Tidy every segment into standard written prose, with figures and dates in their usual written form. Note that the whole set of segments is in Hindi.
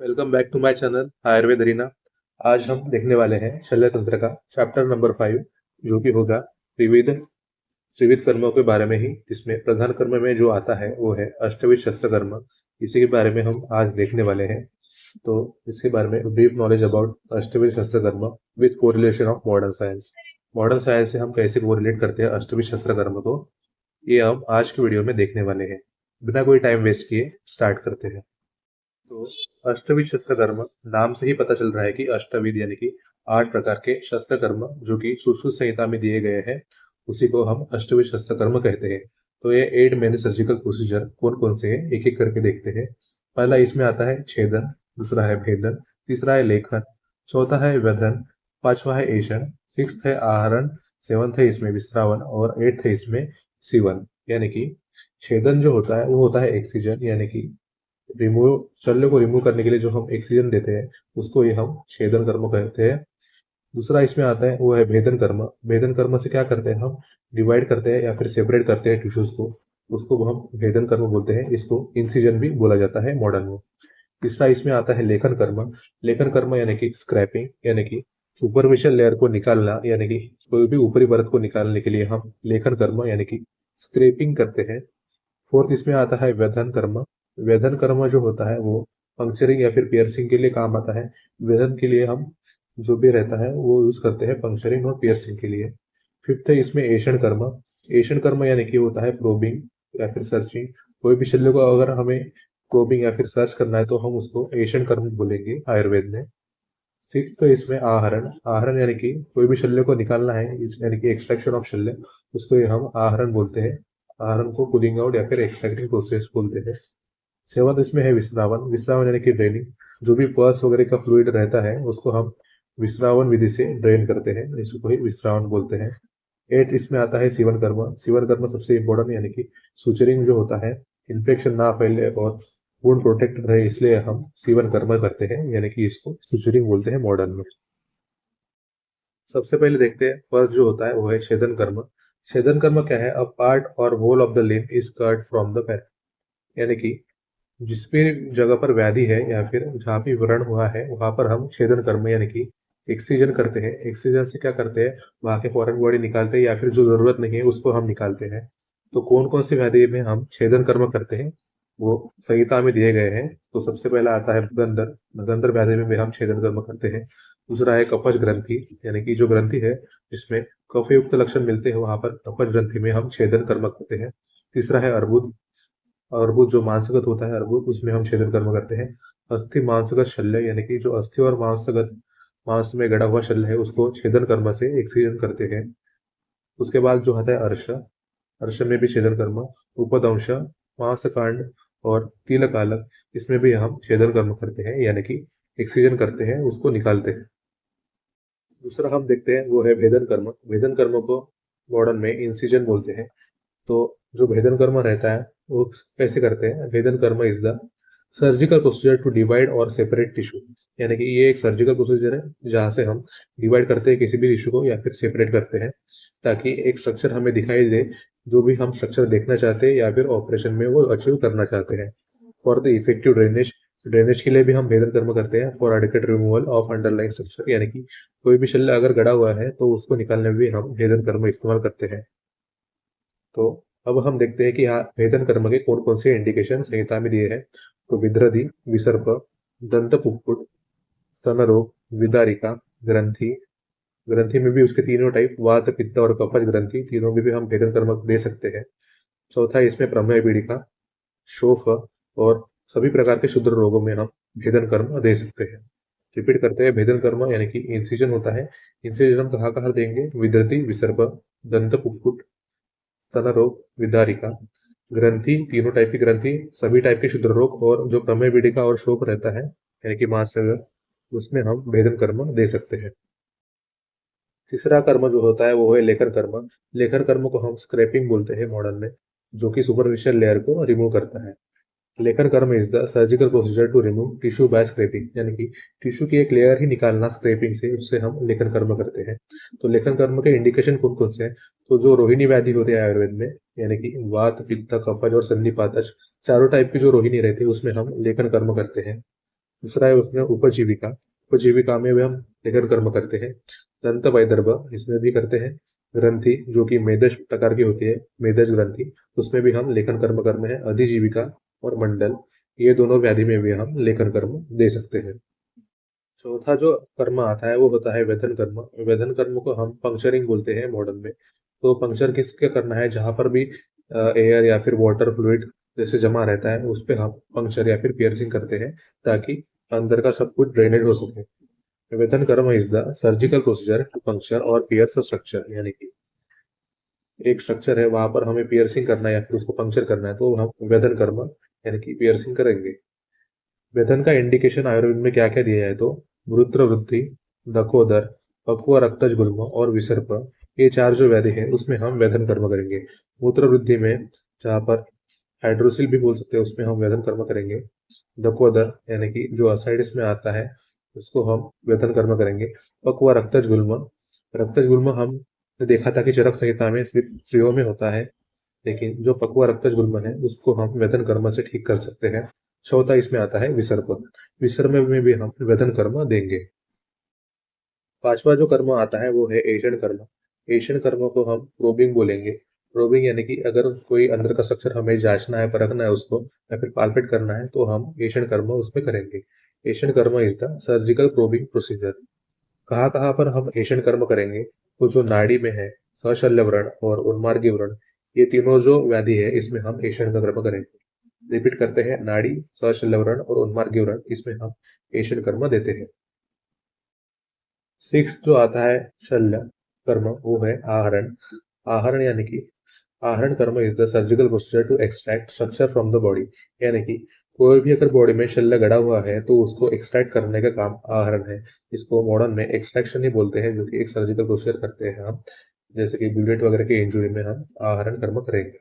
Welcome back to my channel Ayurveda arena. आज हम देखने वाले हैं शल्य तंत्र का चैप्टर नंबर 5, जो कि होगा त्रिविध त्रिविध कर्मों के बारे में ही। जिसमें प्रधान कर्म में जो आता है वो है अष्टविध शस्त्र कर्म। इसी के बारे में हम आज देखने वाले हैं। तो इसके बारे में ब्रीफ नॉलेज अबाउट अष्टविध शस्त्र कर्म with correlation of modern science. Modern science से हम कैसे कोरिलेट करते हैं अष्टविध शस्त्र कर्म को, ये हम आज की वीडियो में देखने वाले हैं। बिना कोई टाइम वेस्ट किए स्टार्ट करते हैं। तो अष्टविध शस्त्र कर्म, नाम से ही पता चल रहा है कि अष्टविध यानी कि 8 प्रकार के शस्त्र कर्म जो कि सुश्रुत संहिता में दिए गए हैं, उसी को हम अष्टविध शस्त्र कर्म कहते हैं। तो ये 8 मेन सर्जिकल प्रोसीजर कौन कौन से हैं, एक एक करके देखते हैं। पहला इसमें आता है छेदन, दूसरा है भेदन, तीसरा है लेखन, चौथा है व्यधन, पांचवा है एषण, सिक्स्थ है आहरण, सेवंथ है इसमें विस्रावन और एट्थ है इसमें सीवन। यानी कि छेदन जो होता है वो होता है एक्सीजन, यानी कि रिमूव शल्य को रिमूव करने के लिए जो हम ऑक्सीजन देते हैं उसको ही हम छेदन कर्म कहते हैं। दूसरा इसमें आता है वो है भेदन कर्म। भेदन कर्म से क्या करते हैं, हम डिवाइड करते हैं या फिर सेपरेट करते हैं टिश्यूज को, उसको हम भेदन कर्म बोलते हैं। इसको इंसिजन भी बोला जाता है मॉडर्न में। तीसरा इसमें आता है लेखन कर्म। लेखन कर्म यानी कि स्क्रैपिंग, यानी कि सुपरफिशियल लेयर को निकालना, यानी कि कोई भी ऊपरी परत को निकालने के लिए हम लेखन कर्म यानी कि स्क्रैपिंग करते हैं। फोर्थ इसमें आता है व्यधन कर्म। व्यधन कर्म जो होता है वो पंक्चरिंग या फिर पियर्सिंग के लिए काम आता है। व्यधन के लिए हम जो भी रहता है वो यूज करते हैं पंक्चरिंग और पियर्सिंग के लिए। फिफ्थ है इसमें एषण कर्म। एषण कर्म यानी कि होता है प्रोबिंग या फिर सर्चिंग। कोई भी शल्य को अगर हमें प्रोबिंग या फिर सर्च करना है तो हम उसको एषण कर्म बोलेंगे आयुर्वेद में। सिक्स तो इसमें आहरण। आहरण यानी कि कोई भी शल्य को निकालना है, यानी कि एक्सट्रैक्शन ऑफ शल्य, उसको ही हम आहरण बोलते हैं। आहरण को पुलिंग आउट या फिर एक्सट्रैक्टिंग प्रोसेस बोलते हैं। सेवंथ इसमें है विश्रावन। विश्रावन यानी कि ड्रेनिंग। जो भी पस वगैरह का फ्लूइड रहता है उसको हम विश्रावन विधि से ड्रेन करते हैं, इसको ही विश्रावन बोलते हैं। एट इसमें आता है सीवन कर्म। सीवन कर्म सबसे इंपॉर्टेंट, यानी कि सुचरिंग जो होता है, इन्फेक्शन ना फैले और वुंड प्रोटेक्टेड रहे, इसलिए हम सीवन कर्म करते हैं, यानी कि इसको सुचरिंग बोलते हैं मॉडर्न में। सबसे पहले देखते हैं फर्स्ट जो होता है वो है छेदन कर्म। छेदन कर्म क्या है, अ पार्ट और whole of the limb is cut from the पैर। यानी कि जिस भी जगह पर व्याधि है या फिर जहाँ भी व्रण हुआ है वहां पर हम छेदन कर्म यानी कि एक्सीजन करते हैं। एक्सीजन से क्या करते हैं, वहां के फॉरेन बॉडी निकालते हैं या फिर जो जरूरत नहीं है उसको हम निकालते हैं। तो कौन कौन सी व्याधि में हम छेदन कर्म करते हैं वो संहिता में दिए गए हैं। तो सबसे पहला आता है गंधर। गंधर व्याधि में भी हम छेदन कर्म करते हैं। दूसरा है कफज ग्रंथि, यानी कि जो ग्रंथि है जिसमें कफ युक्त लक्षण मिलते हैं वहां पर कफज ग्रंथि में हम छेदन कर्म करते हैं। तीसरा है अर्बुद। अर्बुद जो मांसगत होता है अर्बुद, उसमें हम छेदन कर्म करते हैं। अस्थि मांसगत शल्य, यानी कि जो अस्थि और मांसगत मांस में गड़ा हुआ शल्य है उसको छेदन कर्म से एक्सीजन करते हैं। उसके बाद जो आता है अर्श। अर्श में भी छेदन कर्म। उपदंश, मांसकांड और तिलकालक, इसमें भी हम छेदन कर्म करते हैं, यानी कि एक्सीजन करते हैं, उसको निकालते हैं। दूसरा हम देखते हैं वो है भेदन कर्म। भेदन कर्म को मॉडर्न में इंसिजन बोलते हैं। तो जो भेदन कर्म रहता है वो कैसे करते हैं, भेदन कर्म is the surgical procedure to divide और सेपरेट टिश्यू। यानी कि ये एक सर्जिकल प्रोसीजर है जहां से हम डिवाइड करते हैं किसी भी टिश्यू को या फिर सेपरेट करते हैं, ताकि एक स्ट्रक्चर हमें दिखाई दे, जो भी हम स्ट्रक्चर देखना चाहते हैं या फिर ऑपरेशन में वो अचीव करना चाहते हैं। For the effective drainage, drainage के लिए भी हम भेदन कर्म करते हैं। For adequate removal of underlying structure, यानी कि कोई भी शल्य अगर गड़ा हुआ है तो उसको निकालने में भी हम भेदन कर्म इस्तेमाल करते हैं। तो अब हम देखते हैं कि यहाँ भेदन कर्म के कौन कौन से इंडिकेशन संहिता में दिए हैं। तो विद्रधि, विसर्प, दंत पुक्कुट, स्तन रोग, विदारिका, ग्रंथि। ग्रंथि में भी उसके तीनों टाइप, वात पित्त और कफज ग्रंथि, तीनों में भी हम भेदन कर्म दे सकते हैं। चौथा इसमें प्रमेय पीड़िका, शोफ और सभी प्रकार के शुद्र रोगों में हम भेदन कर्म दे सकते हैं। रिपीट करते हैं, भेदन कर्म यानी कि इंसिजन होता है। इंसिजन हम कहाँ कहाँ देंगे, विद्रति, विसर्प, दंत पुक्कुट, स्तन रोग, विदारिका, ग्रंथि, तीनों टाइप की ग्रंथि, सभी टाइप के शुद्र रोग, और जो प्रमेय पीड़िका और शोक रहता है यानी कि मांसगत, उसमें हम भेदन कर्म दे सकते हैं। तीसरा कर्म जो होता है वो है लेखन कर्म। लेखन कर्म को हम स्क्रैपिंग बोलते हैं मॉडर्न में, जो कि सुपरफिशियल लेयर को रिमूव करता है। लेखन कर्म is the surgical procedure to remove tissue by scraping, यानी कि टिश्यू की एक लेयर ही निकालना स्क्रैपिंग से, उससे हम लेखन कर्म करते हैं। तो लेखन कर्म के इंडिकेशन कौन कौन से हैं, तो जो रोहिणी व्याधि होते हैं आयुर्वेद में, यानी कि वात पित्त कफज और संधिपातज, चारों टाइप की जो रोहिणी रहती है उसमें हम लेखन कर्म करते हैं। दूसरा है उसमें उपजीविका। उपजीविका में भी हम लेखन कर्म करते हैं। दंत वैदर्भ इसमें भी करते हैं। ग्रंथि जो कि मेदज प्रकार की होती है, मेदज ग्रंथि, उसमें भी हम लेखन कर्म करते हैं। अधिजीविका और मंडल, ये दोनों व्याधि में भी हम लेखन कर्म दे सकते हैं। चौथा जो कर्म आता है वो होता है वेधन कर्म। वेधन कर्म को हम पंक्चरिंग बोलते हैं मॉडर्न में। तो पंक्चर किसके करना है, जहां पर भी एयर या फिर वाटर फ्लूइड जैसे जमा रहता है उस पे हम पंक्चर या फिर पियर्सिंग करते हैं, ताकि अंदर का सब कुछ ड्रेनेज हो सके। वेधन कर्म is the surgical procedure to puncture और पियर्स स्ट्रक्चर, यानी कि एक स्ट्रक्चर है वहां पर हमें पियर्सिंग करना है या फिर उसको पंक्चर करना है, तो हम वेधन कर्म यानी कि पियर्सिंग करेंगे। वेधन का इंडिकेशन आयुर्वेद में क्या क्या दिया है, तो मूत्र वृद्धि, दकोदर, पक्व रक्तज गुल्म और विसर्प, ये चार जो व्याधि है उसमें हम वेधन कर्म करेंगे। मूत्र वृद्धि में जहाँ पर हाइड्रोसिल भी बोल सकते हैं, उसमें हम वेधन कर्म करेंगे। दकोदर यानी कि जो असाइटिस में आता है उसको हम वेधन कर्म करेंगे। पक्व रक्तज गुल्म, रक्तज गुल्म हमने देखा था कि चरक संहिता में सिर्फ स्त्रियों में होता है, लेकिन जो पक्वा रक्तज गुल्म है उसको हम वेधन कर्म से ठीक कर सकते हैं। चौथा इसमें आता है विसर्प। विसर्प में भी हम वेधन कर्म देंगे। पांचवा जो कर्म आता है वो है एशियन कर्म। एशियन कर्म को हम प्रोबिंग बोलेंगे। प्रोबिंग यानी कि अगर कोई अंदर का स्ट्रक्चर हमें जांचना है, परखना है उसको, या फिर पालपेट करना है, तो हम एशियन कर्म उसमें करेंगे। एशियन कर्म is the surgical probing procedure. कहाँ कहाँ पर हम एशियन कर्म करेंगे, तो जो नाड़ी में है, सशल्य व्रण और उन्मार्गी व्रण, ये तीनों जो व्याधि है इसमें हम एशियन कर्म करेंगे। रिपीट करते हैं, नाड़ी, सशल्य व्रण और उन्मार्गी व्रण, इसमें हम एशियन कर्म देते हैं। सिक्स जो आता है शल्य कर्म वो है आहरण। आहरण यानी कि आहरण कर्म is the surgical procedure to extract structure from the body. यानी कि कोई भी अगर बॉडी में शल्य गड़ा हुआ है तो उसको एक्सट्रैक्ट करने का काम आहरण है। इसको मॉडर्न में एक्सट्रैक्शन ही बोलते हैं, जो कि एक सर्जिकल प्रोसीजर करते हैं हम, जैसे कि बुलेट वगैरह की इंजुरी में हम आहरण कर्म करेंगे।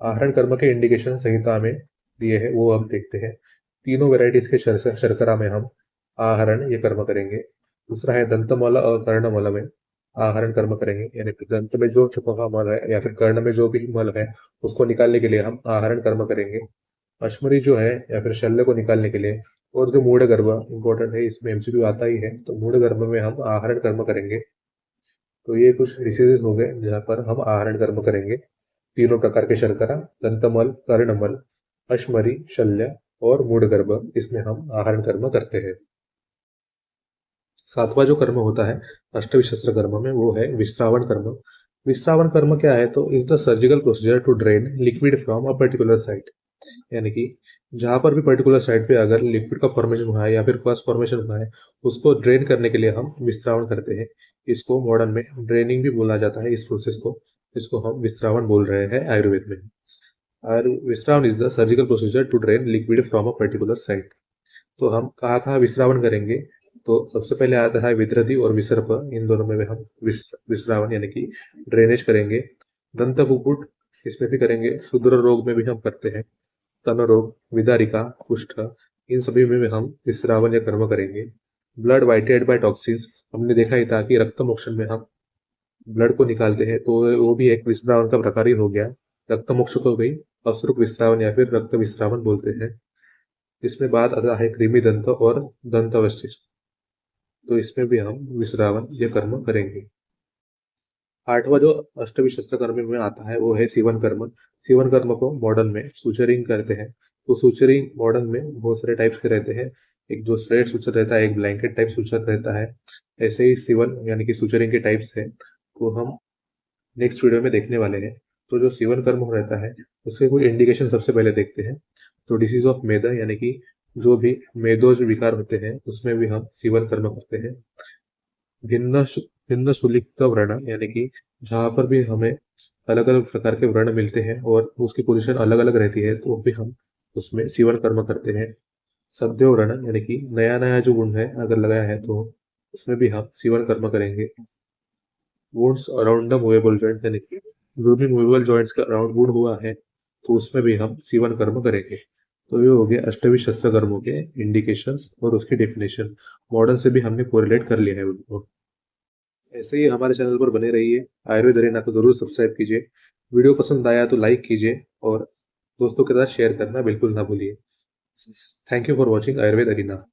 आहरण कर्म के इंडिकेशन संहिता में दिए हैं, वो हम देखते हैं। तीनों वेराइटीज के शर्करा में हम आहरण ये कर्म करेंगे। दूसरा है दंतमल और कर्णमल में आहरण कर्म करेंगे, यानी कि दंत में जो छुपा हुआ मल है या फिर कर्ण में जो भी मल है उसको निकालने के लिए हम आहरण कर्म करेंगे। अश्मरी जो है या फिर शल्य को निकालने के लिए। और जो मूढ़ गर्भ इंपॉर्टेंट है, इसमें एमसीक्यू आता ही है, तो मूढ़ गर्भ में हम आहरण कर्म करेंगे। तो ये कुछ डिसीजेस हो गए जहाँ पर हम आहरण कर्म करेंगे। तीनों प्रकार के शर्करा, दंतमल, कर्णमल, अश्मरी, शल्य और मूढ़गर्भ, इसमें हम आहरण कर्म करते हैं। सातवां जो कर्म होता है अष्टविशस्त्र कर्म में, वो है विस्रावण कर्म। विस्रावण कर्म क्या है, तो is the surgical procedure to drain liquid from a particular site. यानी कि जहां पर भी पर्टिकुलर साइट पे अगर लिक्विड का फॉर्मेशन हुआ है या फिर पस फॉर्मेशन हुआ है, उसको ड्रेन करने के लिए हम विस्रावण करते हैं। इसको मॉडर्न में ड्रेनिंग भी बोला जाता है इस प्रोसेस को, जिसको हम विस्रावण बोल रहे हैं आयुर्वेद में। और विस्रावण is the surgical procedure to drain liquid from a particular site. तो हम कहाँ कहाँ विस्रावण करेंगे, तो सबसे पहले आता है विदृति और विसर्प, इन दोनों में भी हम विस्रावण यानी कि ड्रेनेज करेंगे। दंत कुक्कुट, इसमें भी करेंगे। शूद्र रोग में भी हम करते हैं। स्तन रोग, विदारिका, कुष्ठ, इन सभी में भी हम विस्रावण या कर्म करेंगे। ब्लड वाइटेड बाय टॉक्सिस, हमने देखा ही था कि रक्त मोक्षण में हम ब्लड को निकालते हैं, तो वो भी एक विस्रावण का प्रकार ही हो गया। रक्त मोक्ष को भी अश्रुक विस्रावण या फिर रक्त विस्रावण बोलते हैं। इसमें बाद आता है कृमि दंत और दंत अवशिष्ट, तो इसमें भी हम विश्रावण ये कर्म करेंगे। आठवां जो अष्टविशस्त्र कर्म में आता है वो है सीवन कर्म। सीवन कर्म को मॉडर्न में सूचरिंग करते हैं। तो सूचरिंग मॉडर्न में बहुत सारे टाइप से रहते हैं। एक जो स्ट्रेट सूचर रहता है, एक ब्लैंकेट टाइप सूचर रहता है। ऐसे ही सीवन यानी कि सूचरिंग के टाइप्स है, तो हम नेक्स्ट वीडियो में देखने वाले हैं। तो जो सीवन कर्म रहता है उसके कोई इंडिकेशन सबसे पहले देखते हैं। तो डिसीज ऑफ मेदा यानी कि जो भी मेदोज विकार होते हैं उसमें भी हम सीवन कर्म करते हैं। भिन्न भिन्न सुलिप्त व्रण यानी कि जहाँ पर भी हमें अलग अलग प्रकार के व्रण मिलते हैं और उसकी पोजीशन अलग अलग रहती है, तो भी हम उसमें सीवन कर्म करते हैं। सद्यो व्रण यानी कि नया नया जो गुण है अगर लगाया है तो उसमें भी हम सीवन कर्म करेंगे। Wounds around the movable joints यानी कि जो भी मूवेबल जॉइंट्स के अराउंड वुड हुआ है तो उसमें भी हम सीवन कर्म करेंगे। तो ये हो गए अष्टवी शस्त्र कर्मों के इंडिकेशंस और उसकी डेफिनेशन। मॉडर्न से भी हमने कोरिलेट कर लिया है उनको। ऐसे ही हमारे चैनल पर बने रहिए। आयुर्वेद अरेना को जरूर सब्सक्राइब कीजिए। वीडियो पसंद आया तो लाइक कीजिए और दोस्तों के साथ शेयर करना बिल्कुल ना भूलिए। Thank you for watching Ayurveda arena.